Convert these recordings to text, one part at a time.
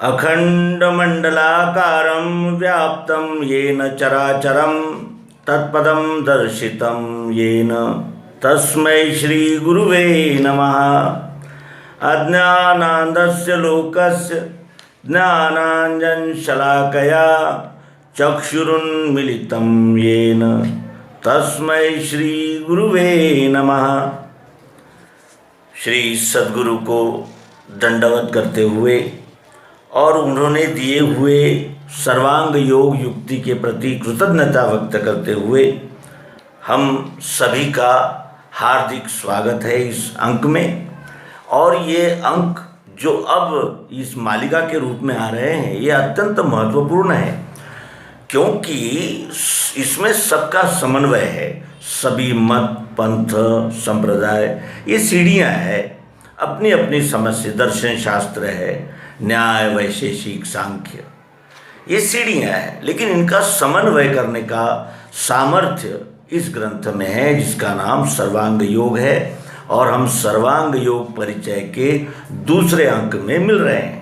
अखंडमंडलाकारं व्याप्तं येन चराचरं तत्पदं दर्शितं येन तस्मै श्रीगुरुवे नमः। अज्ञानान्धस्य लोकस्य ज्ञानाञ्जनशलाकया चक्षुरुन्मीलितं येन तस्मै श्रीगुरुवे नमः। श्री सद्गुरु को दंडवत करते हुए और उन्होंने दिए हुए सर्वांग योग युक्ति के प्रति कृतज्ञता व्यक्त करते हुए हम सभी का हार्दिक स्वागत है इस अंक में। और ये अंक जो अब इस मालिका के रूप में आ रहे हैं ये अत्यंत महत्वपूर्ण है, क्योंकि इसमें सबका समन्वय है। सभी मत, पंथ, संप्रदाय ये सीढ़ियाँ हैं, अपनी अपनी समझ से दर्शन शास्त्र है, न्याय, वैशेषिक, सांख्य, ये सीढ़ियाँ हैं, लेकिन इनका समन्वय करने का सामर्थ्य इस ग्रंथ में है जिसका नाम सर्वांग योग है। और हम सर्वांग योग परिचय के दूसरे अंक में मिल रहे हैं।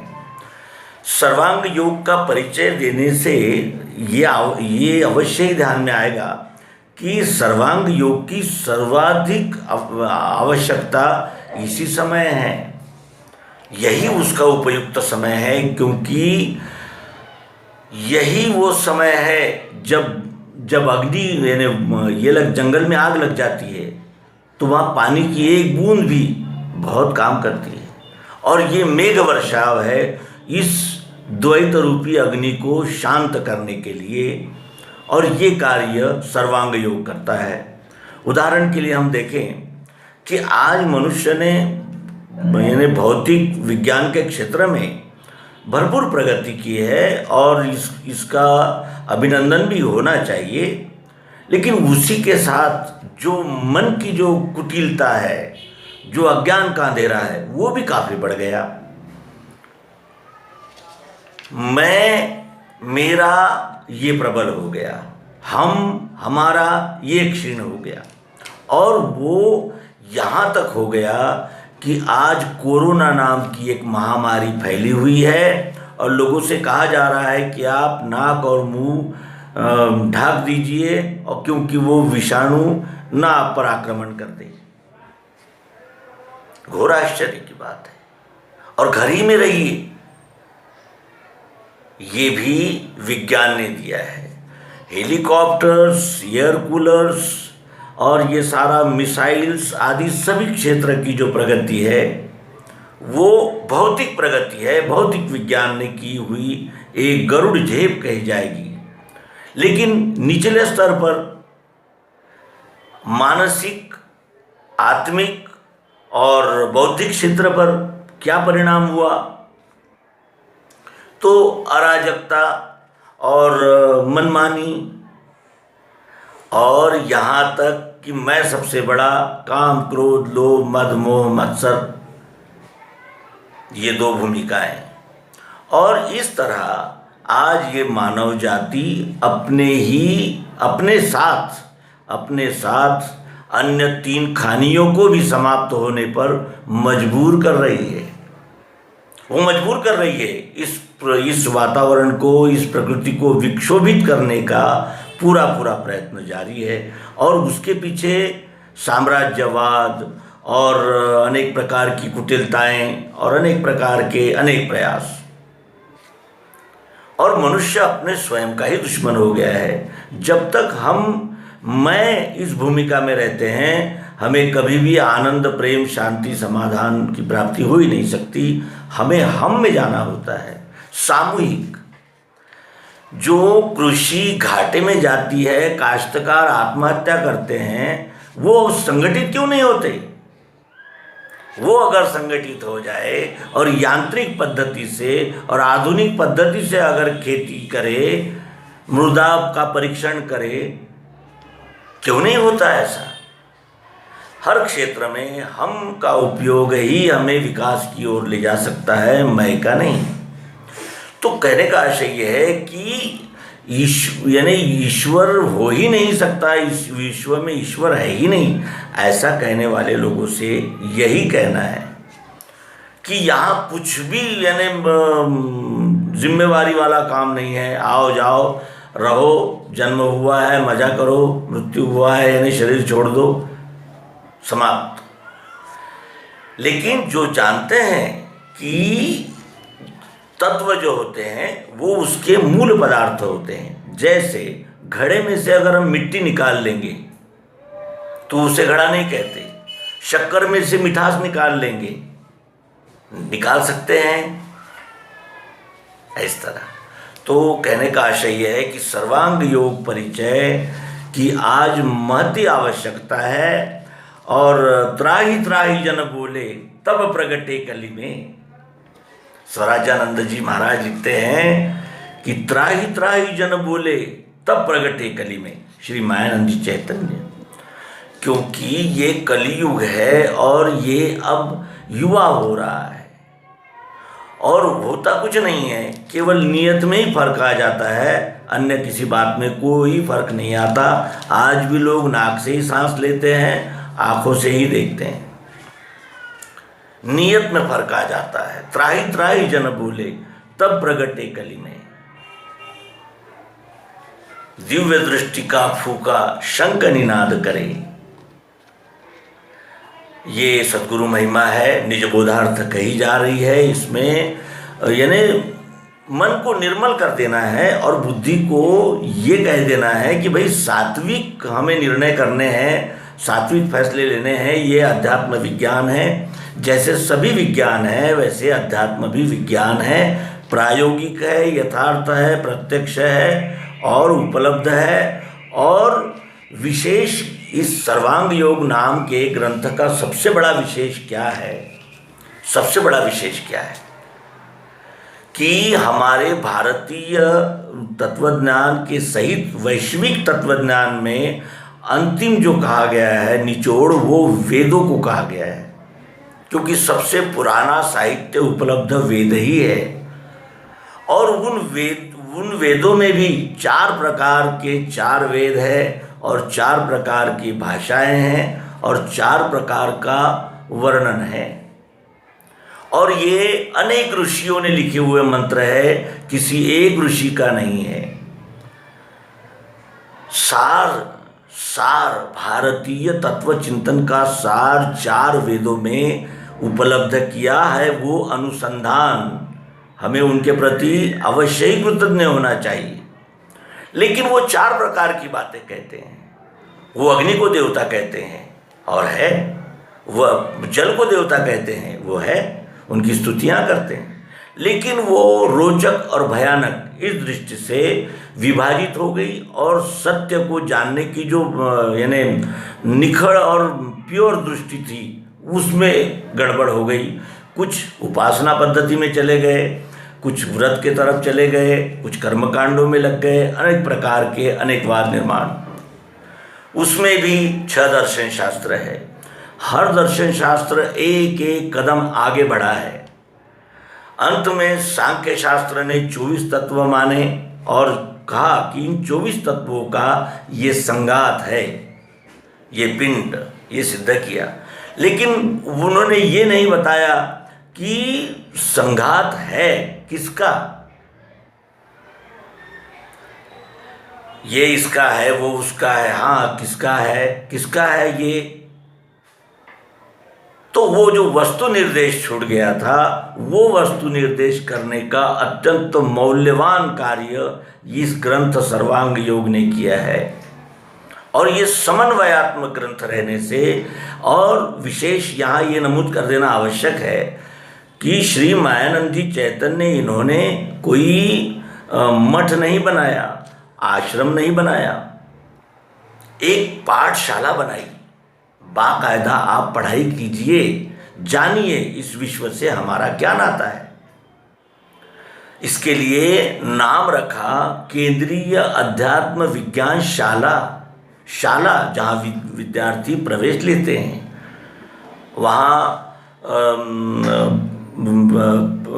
सर्वांग योग का परिचय देने से ये अवश्य ही ध्यान में आएगा कि सर्वांग योग की सर्वाधिक आवश्यकता इसी समय है। यही उसका उपयुक्त समय है, क्योंकि यही वो समय है जब अग्नि ये जंगल में आग लग जाती है तो वहाँ पानी की एक बूंद भी बहुत काम करती है। और ये मेघ वर्षाव है इस द्वैत रूपी अग्नि को शांत करने के लिए, और ये कार्य सर्वांग योग करता है। उदाहरण के लिए हम देखें कि आज मनुष्य ने भौतिक विज्ञान के क्षेत्र में भरपूर प्रगति की है और इसका अभिनंदन भी होना चाहिए, लेकिन उसी के साथ जो मन की जो कुटिलता है, जो अज्ञान का अंधेरा है, वो भी काफ़ी बढ़ गया। मेरा ये प्रबल हो गया, हमारा ये क्षीण हो गया, और वो यहाँ तक हो गया कि आज कोरोना नाम की एक महामारी फैली हुई है और लोगों से कहा जा रहा है कि आप नाक और मुंह ढक दीजिए, और क्योंकि वो विषाणु ना आप पर आक्रमण कर दे। घोर आश्चर्य की बात है। और घर ही में रहिए, ये भी विज्ञान ने दिया है। हेलीकॉप्टर्स, एयर कूलर्स और ये सारा मिसाइल्स आदि सभी क्षेत्र की जो प्रगति है वो भौतिक प्रगति है, भौतिक विज्ञान ने की हुई एक गरुड़ झेप कही जाएगी। लेकिन निचले स्तर पर मानसिक, आत्मिक और बौद्धिक क्षेत्र पर क्या परिणाम हुआ? तो अराजकता और मनमानी, और यहाँ तक कि मैं सबसे बड़ा, काम, क्रोध, लोभ, मद, मोह, मत्सर, ये दो भूमिकाएं। और इस तरह आज ये मानव जाति अपने साथ अन्य तीन खानियों को भी समाप्त होने पर मजबूर कर रही है। वो मजबूर कर रही है इस वातावरण को, इस प्रकृति को विक्षोभित करने का पूरा प्रयत्न जारी है। और उसके पीछे साम्राज्यवाद और अनेक प्रकार की कुटिलताएं और अनेक प्रकार के अनेक प्रयास, और मनुष्य अपने स्वयं का ही दुश्मन हो गया है। जब तक मैं इस भूमिका में रहते हैं, हमें कभी भी आनंद, प्रेम, शांति, समाधान की प्राप्ति हो ही नहीं सकती। हमें हम में जाना होता है। सामूहिक जो कृषि घाटे में जाती है, काश्तकार आत्महत्या करते हैं, वो संगठित क्यों नहीं होते? वो अगर संगठित हो जाए और यांत्रिक पद्धति से और आधुनिक पद्धति से अगर खेती करे, मृदा का परीक्षण करे, क्यों नहीं होता ऐसा? हर क्षेत्र में हम का उपयोग ही हमें विकास की ओर ले जा सकता है, मैं का नहीं। तो कहने का आशय यह है कि ईश्वर हो ही नहीं सकता, इस विश्व में ईश्वर है ही नहीं, ऐसा कहने वाले लोगों से यही कहना है कि यहाँ कुछ भी जिम्मेवारी वाला काम नहीं है। आओ जाओ रहो, जन्म हुआ है मजा करो, मृत्यु हुआ है यानी शरीर छोड़ दो, समाप्त। लेकिन जो जानते हैं कि तत्व जो होते हैं वो उसके मूल पदार्थ होते हैं। जैसे घड़े में से अगर हम मिट्टी निकाल लेंगे तो उसे घड़ा नहीं कहते, शक्कर में से मिठास निकाल लेंगे, निकाल सकते हैं इस तरह। तो कहने का आशय यह है कि सर्वांग योग परिचय की आज महती आवश्यकता है। और त्राही त्राही जन बोले तब प्रगटे कली में, स्वराजानंद जी महाराज लिखते हैं कि त्राही त्राही जन बोले तब प्रगटे कली में, श्री मायानंद जी चैतन्य। क्योंकि ये कलियुग है और ये अब युवा हो रहा है और होता कुछ नहीं है, केवल नियत में ही फर्क आ जाता है, अन्य किसी बात में कोई फर्क नहीं आता। आज भी लोग नाक से ही सांस लेते हैं, आंखों से ही देखते हैं, नियत में फर्क आ जाता है। त्राही त्राही जन बोले तब प्रगटे कली में, दिव्य दृष्टि का फूका शंख निनाद करे। ये सद्गुरु महिमा है, निज बोधार्थ कही जा रही है। इसमें यानी मन को निर्मल कर देना है और बुद्धि को ये कह देना है कि भाई सात्विक हमें निर्णय करने हैं, सात्विक फैसले लेने हैं। ये अध्यात्म विज्ञान है, जैसे सभी विज्ञान है वैसे अध्यात्म भी विज्ञान है, प्रायोगिक है, यथार्थ है, प्रत्यक्ष है और उपलब्ध है। और विशेष इस सर्वांग योग नाम के ग्रंथ का सबसे बड़ा विशेष क्या है? सबसे बड़ा विशेष क्या है कि हमारे भारतीय तत्वज्ञान के सहित वैश्विक तत्वज्ञान में अंतिम जो कहा गया है निचोड़, वो वेदों को कहा गया है। क्योंकि सबसे पुराना साहित्य उपलब्ध वेद ही है और उन वेदों में भी 4 प्रकार के 4 वेद है और 4 प्रकार की भाषाएं हैं और 4 प्रकार का वर्णन है। और ये अनेक ऋषियों ने लिखे हुए मंत्र है, किसी एक ऋषि का नहीं है। सार भारतीय तत्व चिंतन का सार 4 वेदों में उपलब्ध किया है। वो अनुसंधान हमें उनके प्रति अवश्य ही कृतज्ञ होना चाहिए। लेकिन वो 4 प्रकार की बातें कहते हैं। वो अग्नि को देवता कहते हैं और है, वह जल को देवता कहते हैं, वो है, उनकी स्तुतियाँ करते हैं। लेकिन वो रोचक और भयानक इस दृष्टि से विभाजित हो गई और सत्य को जानने की जो यानी निखड़ और प्योर दृष्टि थी उसमें गड़बड़ हो गई। कुछ उपासना पद्धति में चले गए, कुछ व्रत के तरफ चले गए, कुछ कर्मकांडों में लग गए, अनेक प्रकार के अनेकवाद निर्माण। उसमें भी 6 दर्शन शास्त्र है। हर दर्शन शास्त्र एक एक कदम आगे बढ़ा है। अंत में सांख्य शास्त्र ने 24 तत्व माने और कहा कि इन 24 तत्वों का ये संघात है, ये पिंड, ये सिद्ध किया। लेकिन उन्होंने ये नहीं बताया कि संघात है किसका, ये इसका है, वो उसका है। हाँ, किसका है ये? तो वो जो वस्तु निर्देश छूट गया था, वो वस्तु निर्देश करने का अत्यंत मौल्यवान कार्य इस ग्रंथ सर्वांग योग ने किया है। और ये समन्वयात्मक ग्रंथ रहने से, और विशेष यहाँ ये नमूद कर देना आवश्यक है कि श्री मायानंद जी चैतन्य, इन्होंने कोई मठ नहीं बनाया, आश्रम नहीं बनाया, एक पाठशाला बनाई। बाकायदा आप पढ़ाई कीजिए, जानिए इस विश्व से हमारा क्या नाता है। इसके लिए नाम रखा केंद्रीय अध्यात्म विज्ञान शाला जहाँ विद्यार्थी प्रवेश लेते हैं, वहाँ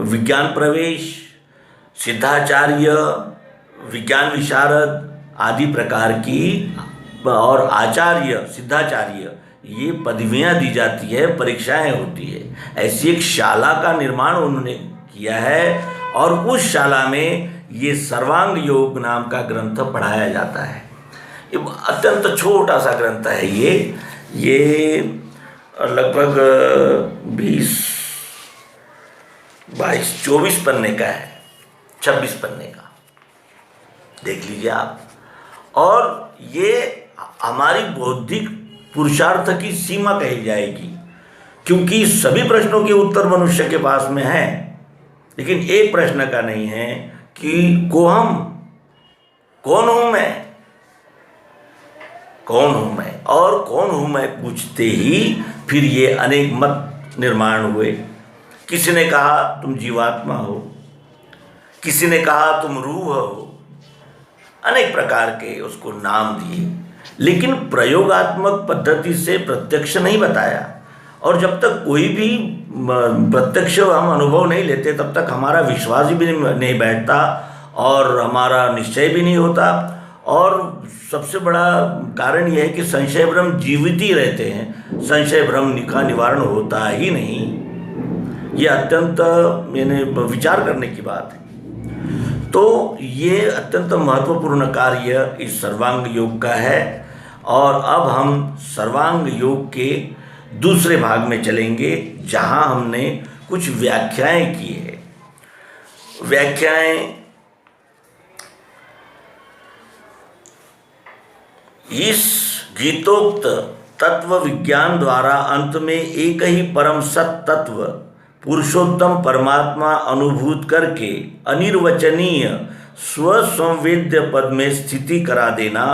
विज्ञान प्रवेश, सिद्धाचार्य, विज्ञान विशारद आदि प्रकार की और आचार्य, सिद्धाचार्य, ये पदवियाँ दी जाती है, परीक्षाएं होती है। ऐसी एक शाला का निर्माण उन्होंने किया है और उस शाला में ये सर्वांग योग नाम का ग्रंथ पढ़ाया जाता है। ये अत्यंत छोटा सा ग्रंथ है। ये लगभग 22-24 पन्ने का है, 26 पन्ने का, देख लीजिए आप। और ये हमारी बौद्धिक पुरुषार्थ की सीमा कही जाएगी, क्योंकि सभी प्रश्नों के उत्तर मनुष्य के पास में है, लेकिन एक प्रश्न का नहीं है कि कोहम, कौन हूं मैं, कौन हूं मैं, और कौन हूं मैं पूछते ही फिर ये अनेक मत निर्माण हुए। किसी ने कहा तुम जीवात्मा हो, किसी ने कहा तुम रूह हो, अनेक प्रकार के उसको नाम दिए, लेकिन प्रयोगात्मक पद्धति से प्रत्यक्ष नहीं बताया। और जब तक कोई भी प्रत्यक्ष हम अनुभव नहीं लेते तब तक हमारा विश्वास भी नहीं बैठता और हमारा निश्चय भी नहीं होता। और सबसे बड़ा कारण यह है कि संशय भ्रम जीवित ही रहते हैं, संशय भ्रम का निवारण होता ही नहीं। ये अत्यंत मैंने विचार करने की बात है। तो ये अत्यंत महत्वपूर्ण कार्य इस सर्वांग योग का है। और अब हम सर्वांग योग के दूसरे भाग में चलेंगे, जहां हमने कुछ व्याख्याएं की है। व्याख्याएं इस गीतोक्त तत्व विज्ञान द्वारा अंत में एक ही परम सत तत्व पुरुषोत्तम परमात्मा अनुभूत करके अनिर्वचनीय स्वसंवेद्य पद में स्थिति करा देना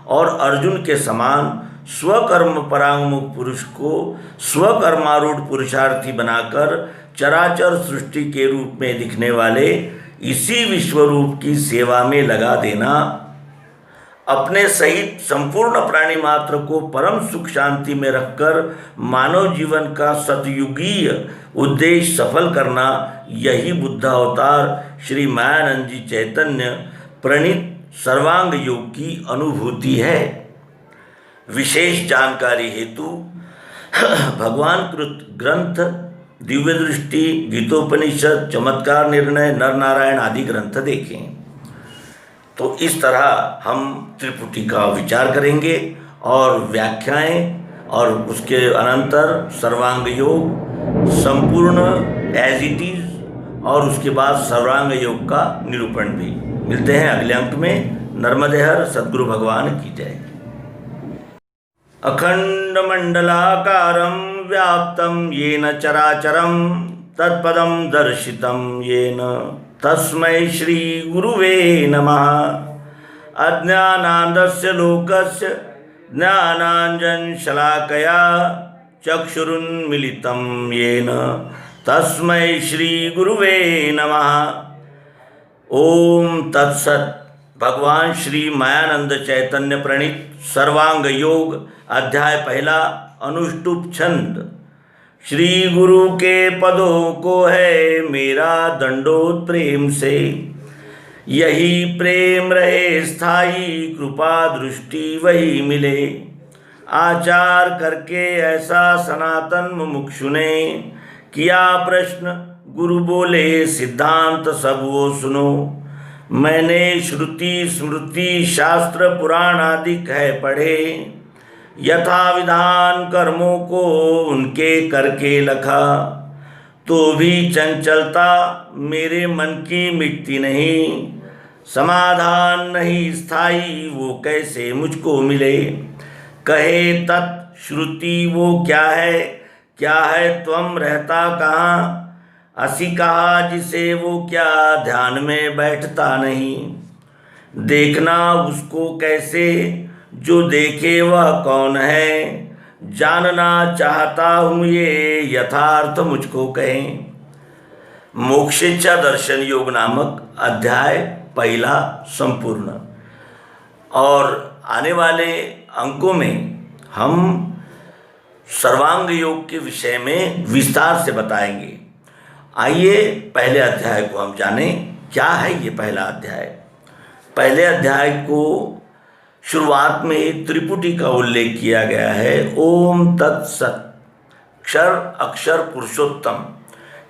और अर्जुन के समान स्वकर्म परांगमुख पुरुष को स्वकर्मारूढ़ पुरुषार्थी बनाकर चराचर सृष्टि के रूप में दिखने वाले इसी विश्वरूप की सेवा में लगा देना, अपने सहित संपूर्ण प्राणी मात्र को परम सुख शांति में रखकर मानव जीवन का सतयुगीय उद्देश्य सफल करना, यही बुद्ध अवतार श्री मायानंद जी चैतन्य प्रणीत सर्वांग योग की अनुभूति है। विशेष जानकारी हेतु भगवान कृत ग्रंथ, दिव्य दृष्टि, गीतोपनिषद, चमत्कार निर्णय, नर नारायण आदि ग्रंथ देखें। तो इस तरह हम त्रिपुटी का विचार करेंगे और व्याख्याएं, और उसके अनंतर सर्वांग योग संपूर्ण एज इट इज, और उसके बाद सर्वांग योग का निरूपण भी। मिलते हैं अगले अंक में। नर्मदे हर सद्गुरु भगवान की जय। अखंड मंडलाकारं व्याप्तं येन चराचरं तत्पदं दर्शितं येन तस्मै श्री गुरुवे नमः। अज्ञानान्धस्य लोकस्य ज्ञानाञ्जन शलाकया चक्षुरुन्मीलितं येन तस्मै श्री गुरुवे नमः। ओम तत्सत। भगवान श्री मायानंद चैतन्य प्रणीत सर्वांग योग अध्याय पहला, अनुष्टुप छंद। श्री गुरु के पदों को है मेरा दंडोत प्रेम से, यही प्रेम रहे स्थायी, कृपा दृष्टि वही मिले। आचार करके ऐसा सनातन मुमुक्षु ने किया प्रश्न, गुरु बोले सिद्धांत सब वो सुनो। मैंने श्रुति स्मृति शास्त्र पुराण आदि कह पढ़े, यथा विधान कर्मों को उनके करके लखा। तो भी चंचलता मेरे मन की मिटती नहीं, समाधान नहीं स्थायी वो कैसे मुझको मिले। कहे तत् श्रुति वो क्या है त्वम रहता कहाँ। असी कहा जिसे वो क्या ध्यान में बैठता नहीं। देखना उसको कैसे जो देखे वह कौन है, जानना चाहता हूँ ये यथार्थ मुझको कहें। मोक्षेच्छा दर्शन योग नामक अध्याय पहला संपूर्ण। और आने वाले अंकों में हम सर्वांग योग के विषय में विस्तार से बताएंगे। आइए पहले अध्याय को हम जानें। क्या है ये पहला अध्याय? पहले अध्याय को शुरुआत में त्रिपुटी का उल्लेख किया गया है। ओम तत्सत। क्षर अक्षर पुरुषोत्तम,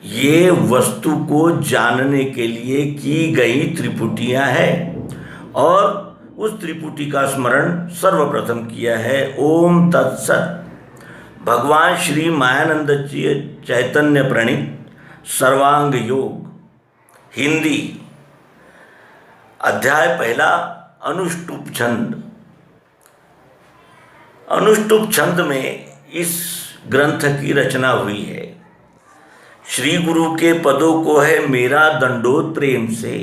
ये वस्तु को जानने के लिए की गई त्रिपुटियां हैं और उस त्रिपुटी का स्मरण सर्वप्रथम किया है। ओम तत्सत। भगवान श्री मायानंद चैतन्य प्रणीत सर्वांग योग, हिंदी, अध्याय पहला, अनुष्टुप छंद। अनुष्टुप छंद में इस ग्रंथ की रचना हुई है। श्री गुरु के पदों को है मेरा दंडोत प्रेम से।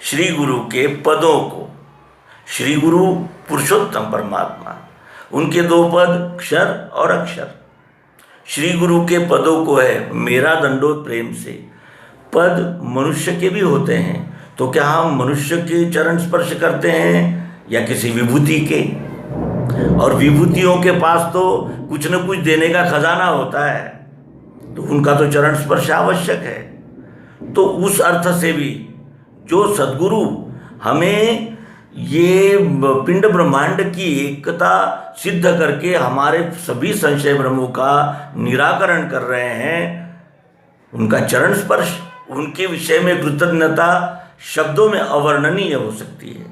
श्री गुरु के पदों को, श्री गुरु पुरुषोत्तम परमात्मा, उनके दो पद क्षर और अक्षर। श्री गुरु के पदों को है मेरा दंडोत प्रेम से। पद मनुष्य के भी होते हैं, तो क्या हम मनुष्य के चरण स्पर्श करते हैं या किसी विभूति के? और विभूतियों के पास तो कुछ न कुछ देने का खजाना होता है, तो उनका तो चरण स्पर्श आवश्यक है। तो उस अर्थ से भी जो सद्गुरु हमें ये पिंड ब्रह्मांड की एकता सिद्ध करके हमारे सभी संशय भ्रमों का निराकरण कर रहे हैं, उनका चरण स्पर्श, उनके विषय में कृतज्ञता शब्दों में अवर्णनीय हो सकती है।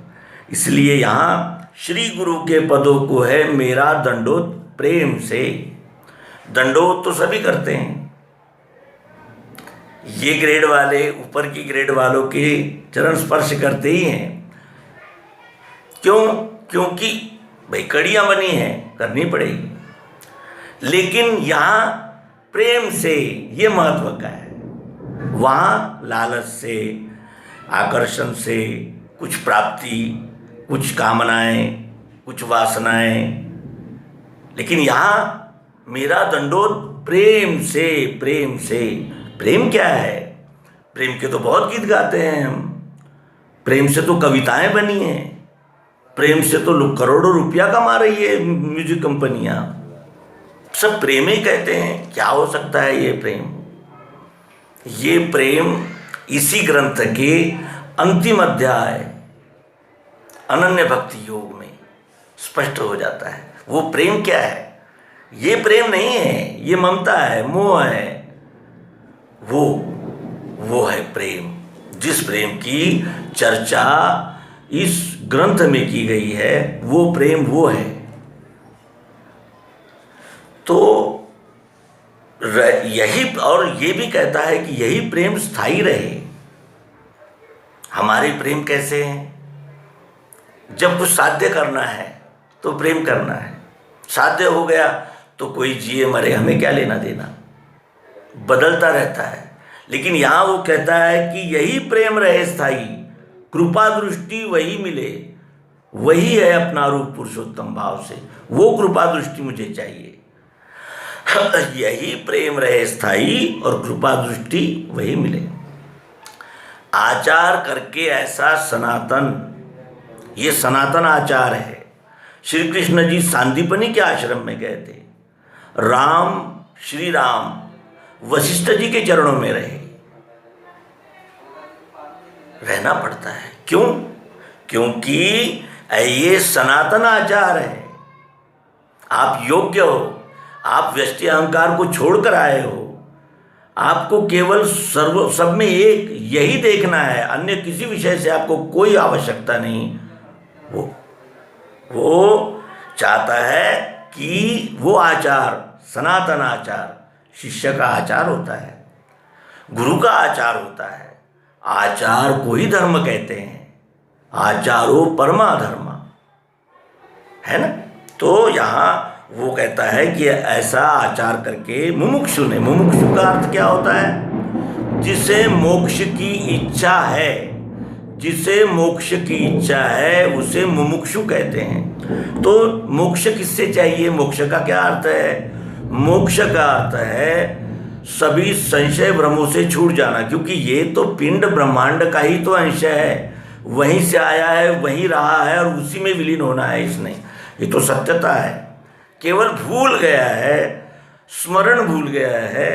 इसलिए यहाँ श्री गुरु के पदों को है मेरा दंडोत प्रेम से। दंडोत तो सभी करते हैं, ये ग्रेड वाले ऊपर की ग्रेड वालों के चरण स्पर्श करते ही हैं। क्यों? क्योंकि भाई कड़ियाँ बनी हैं, करनी पड़ेगी। लेकिन यहाँ प्रेम से, ये महत्व का है। वहाँ लालच से, आकर्षण से, कुछ प्राप्ति, कुछ कामनाएं, कुछ वासनाएं। लेकिन यहाँ मेरा दंडोत प्रेम से, प्रेम से। प्रेम क्या है? प्रेम के तो बहुत गीत गाते हैं हम। प्रेम से तो कविताएं बनी हैं, प्रेम से तो लोग करोड़ों रुपया कमा रही है म्यूजिक कंपनियां। सब प्रेम ही कहते हैं। क्या हो सकता है ये प्रेम? ये प्रेम इसी ग्रंथ के अंतिम अध्याय अनन्य भक्ति योग में स्पष्ट हो जाता है। वो प्रेम क्या है? ये प्रेम नहीं है, ये ममता है, मोह है। वो है प्रेम, जिस प्रेम की चर्चा इस ग्रंथ में की गई है, वो प्रेम वो है। तो यही, और ये भी कहता है कि यही प्रेम स्थायी रहे। हमारे प्रेम कैसे हैं? जब कुछ साध्य करना है तो प्रेम करना है, साध्य हो गया तो कोई जिए मरे हमें क्या लेना देना, बदलता रहता है। लेकिन यहाँ वो कहता है कि यही प्रेम रहे स्थायी, कृपा दृष्टि वही मिले, वही है अपना रूप पुरुषोत्तम भाव से। वो कृपा दृष्टि मुझे चाहिए। यही प्रेम रहे स्थायी और कृपा दृष्टि वही मिले। आचार करके ऐसा सनातन, ये सनातन आचार है। श्री कृष्ण जी सांदीपनी के आश्रम में गए थे। राम, श्री राम वशिष्ठ जी के चरणों में रहना पड़ता है। क्यों? क्योंकि ये सनातन आचार है। आप योग्य हो, आप व्यष्टि अहंकार को छोड़कर आए हो, आपको केवल सब में एक यही देखना है, अन्य किसी विषय से आपको कोई आवश्यकता नहीं। वो चाहता है कि वो आचार, सनातन आचार शिष्य का आचार होता है, गुरु का आचार होता है। आचार को ही धर्म कहते हैं। आचारो परमा धर्म, है ना? तो यहाँ वो कहता है कि ऐसा आचार करके मुमुक्षु ने, मुमुक्षु का अर्थ क्या होता है? जिसे मोक्ष की इच्छा है, जिसे मोक्ष की इच्छा है उसे मुमुक्षु कहते हैं। तो मोक्ष किससे चाहिए? मोक्ष का क्या अर्थ है? मोक्ष का अर्थ है सभी संशय भ्रमों से छूट जाना, क्योंकि ये तो पिंड ब्रह्मांड का ही तो अंश है, वहीं से आया है, वहीं रहा है और उसी में विलीन होना है इसने। ये तो सत्यता है। केवल भूल गया है, स्मरण भूल गया है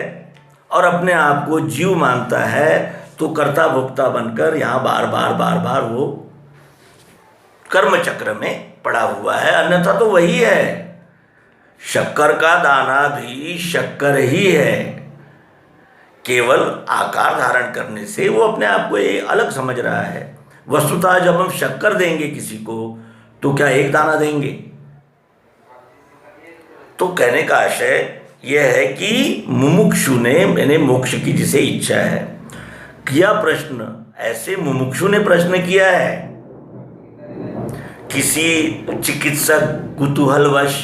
और अपने आप को जीव मानता है, तो कर्ता भोक्ता बनकर यहाँ बार बार वो कर्म चक्र में पड़ा हुआ है। अन्यथा तो वही है, शक्कर का दाना भी शक्कर ही है। केवल आकार धारण करने से वो अपने आप को ये अलग समझ रहा है। वस्तुतः जब हम शक्कर देंगे किसी को तो क्या एक दाना देंगे? तो कहने का आशय यह है कि मुमुक्षु ने, मैंने मोक्ष की जिसे इच्छा है, किया प्रश्न, ऐसे मुमुक्षु ने प्रश्न किया है, किसी चिकित्सक कुतूहलवश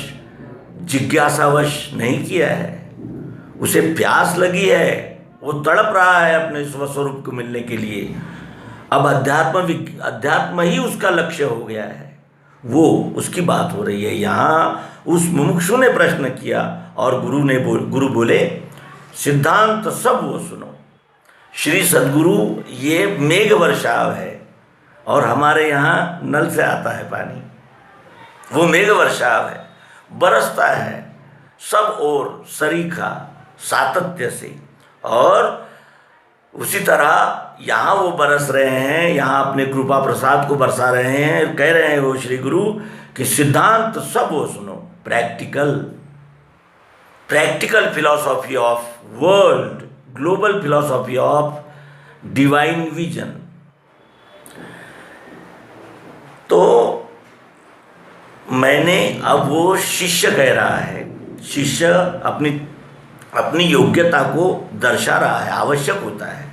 जिज्ञासावश नहीं किया है। उसे प्यास लगी है, वो तड़प रहा है अपने स्वस्वरूप को मिलने के लिए। अब अध्यात्म ही उसका लक्ष्य हो गया है, वो उसकी बात हो रही है। यहाँ उस मुमुक्षु ने प्रश्न किया और गुरु बोले सिद्धांत सब वो सुनो। श्री सद्गुरु ये मेघ वर्षाव है और हमारे यहाँ नल से आता है पानी, वो मेघ वर्षाव है, बरसता है सब ओर सरीखा सातत्य से। और उसी तरह यहाँ वो बरस रहे हैं, यहाँ अपने कृपा प्रसाद को बरसा रहे हैं। कह रहे हैं वो श्री गुरु कि सिद्धांत सब वो सुनो, practical philosophy of world, global philosophy of divine vision. तो मैंने, अब वो शिष्य कह रहा है, शिष्य अपनी योग्यता को दर्शा रहा है, आवश्यक होता है।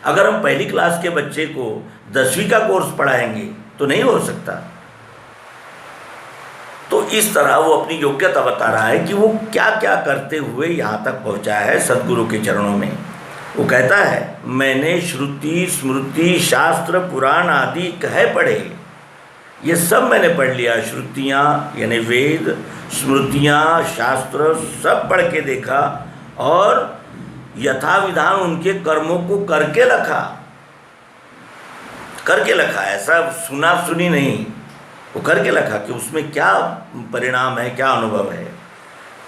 अगर हम पहली क्लास के बच्चे को 10वीं का कोर्स पढ़ाएंगे तो नहीं हो सकता। तो इस तरह वो अपनी योग्यता बता रहा है कि वो क्या क्या करते हुए यहाँ तक पहुँचा है सद्गुरु के चरणों में। वो कहता है मैंने श्रुति स्मृति शास्त्र पुराण आदि कहे पढ़े, ये सब मैंने पढ़ लिया। श्रुतियाँ यानी वेद, स्मृतियाँ शास्त्र सब पढ़ के देखा और यथा विधान उनके कर्मों को करके रखा। ऐसा सुना सुनी नहीं, वो करके रखा कि उसमें क्या परिणाम है, क्या अनुभव है।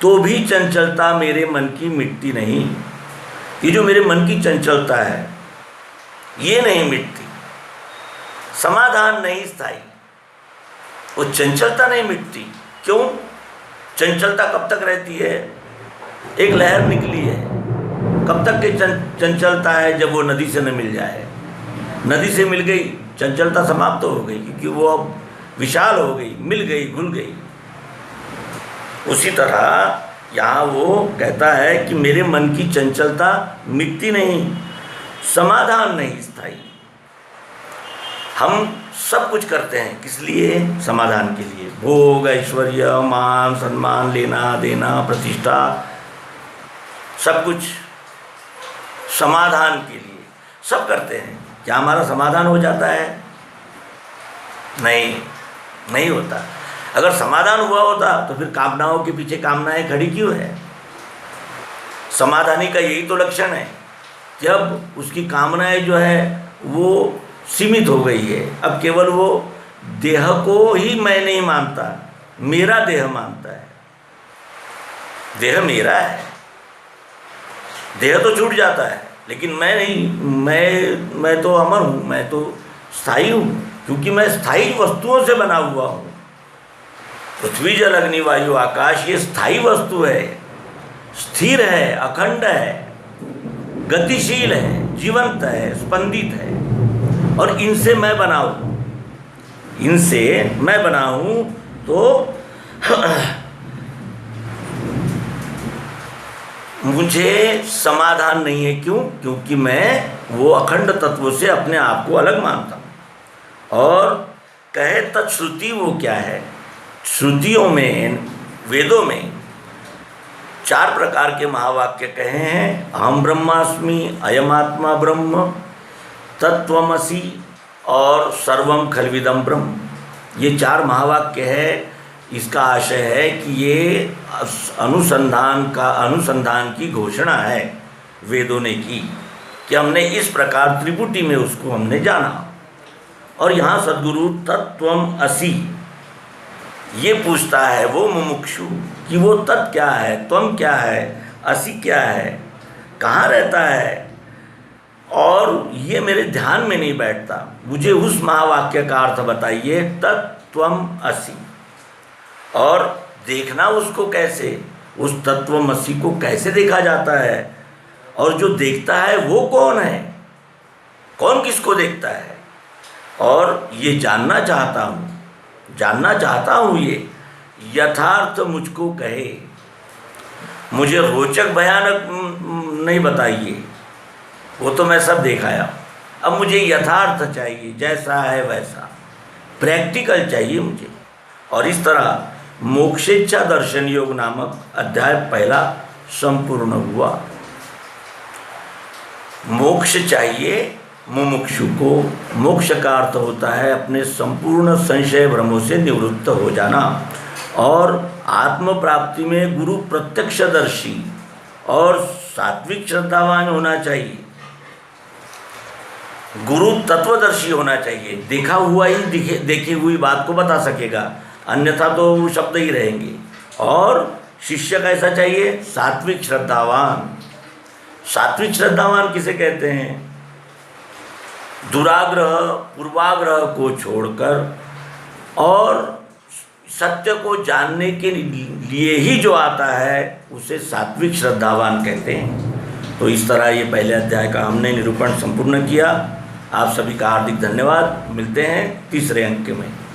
तो भी चंचलता मेरे मन की मिटती नहीं। ये जो मेरे मन की चंचलता है ये नहीं मिटती, समाधान नहीं स्थायी, वो चंचलता नहीं मिटती। क्यों? चंचलता कब तक रहती है? एक लहर निकली है, कब तक की चंचलता है? जब वो नदी से न मिल जाए। नदी से मिल गई, चंचलता समाप्त हो गई, क्योंकि वो अब विशाल हो गई, मिल गई, घुल गई। उसी तरह यहाँ वो कहता है कि मेरे मन की चंचलता मिटती नहीं, समाधान नहीं स्थायी। हम सब कुछ करते हैं किस लिए? समाधान के लिए। भोग ऐश्वर्य मान सम्मान लेना देना प्रतिष्ठा, सब कुछ समाधान के लिए सब करते हैं। क्या हमारा समाधान हो जाता है? नहीं होता। अगर समाधान हुआ होता तो फिर कामनाओं के पीछे कामनाएं खड़ी क्यों है? समाधानी का यही तो लक्षण है। जब उसकी कामनाएं जो है वो सीमित हो गई है, अब केवल वो देह को ही मैं नहीं मानता, मेरा देह मानता है। देह मेरा है, देह तो छूट जाता है, लेकिन मैं नहीं, मैं तो अमर हूँ, मैं तो स्थायी हूँ, क्योंकि मैं स्थायी वस्तुओं से बना हुआ हूँ। पृथ्वी जल अग्नि वायु आकाश ये स्थायी वस्तु है, स्थिर है, अखंड है, गतिशील है, जीवंत है, स्पंदित है। और इनसे मैं बना हूँ, तो मुझे समाधान नहीं है। क्यों? क्योंकि मैं वो अखंड तत्व से अपने आप को अलग मानता हूँ। और कहे तत्श्रुति वो क्या है? श्रुतियों में, वेदों में 4 प्रकार के महावाक्य कहे हैं। अहम ब्रह्मास्मि, अयम आत्मा ब्रह्म, तत्वमसि और सर्वम खल्विदम ब्रह्म। ये 4 महावाक्य है। इसका आशय है कि ये अनुसंधान की घोषणा है वेदों ने की, कि हमने इस प्रकार त्रिपुटी में उसको हमने जाना। और यहाँ सद्गुरु तत्वम असि ये पूछता है वो मुमुक्षु कि वो तत् क्या है, त्वम क्या है, असि क्या है, कहाँ रहता है। और ये मेरे ध्यान में नहीं बैठता, मुझे उस महावाक्य का अर्थ बताइए, तत्त्वम असि। और देखना उसको कैसे, उस तत्वमसि को कैसे देखा जाता है? और जो देखता है वो कौन है, कौन किसको देखता है। और ये जानना चाहता हूँ ये यथार्थ मुझको कहे, मुझे रोचक भयानक नहीं बताइए, वो तो मैं सब देख आया। अब मुझे यथार्थ चाहिए, जैसा है वैसा, प्रैक्टिकल चाहिए मुझे। और इस तरह मोक्षेच्छा दर्शन योग नामक अध्याय पहला संपूर्ण हुआ। मोक्ष चाहिए मुमुक्षु को। मोक्ष का अर्थ होता है अपने संपूर्ण संशय भ्रमों से निवृत्त हो जाना और आत्म प्राप्ति में गुरु प्रत्यक्षदर्शी और सात्विक श्रद्धावान होना चाहिए। गुरु तत्वदर्शी होना चाहिए, देखा हुआ ही देखी हुई बात को बता सकेगा, अन्यथा तो वो शब्द ही रहेंगे। और शिष्य कैसा चाहिए, सात्विक श्रद्धावान। सात्विक श्रद्धावान किसे कहते हैं, दुराग्रह पूर्वाग्रह को छोड़कर और सत्य को जानने के लिए ही जो आता है उसे सात्विक श्रद्धावान कहते हैं। तो इस तरह ये पहले अध्याय का हमने निरूपण संपूर्ण किया। आप सभी का हार्दिक धन्यवाद। मिलते हैं तीसरे अंक में।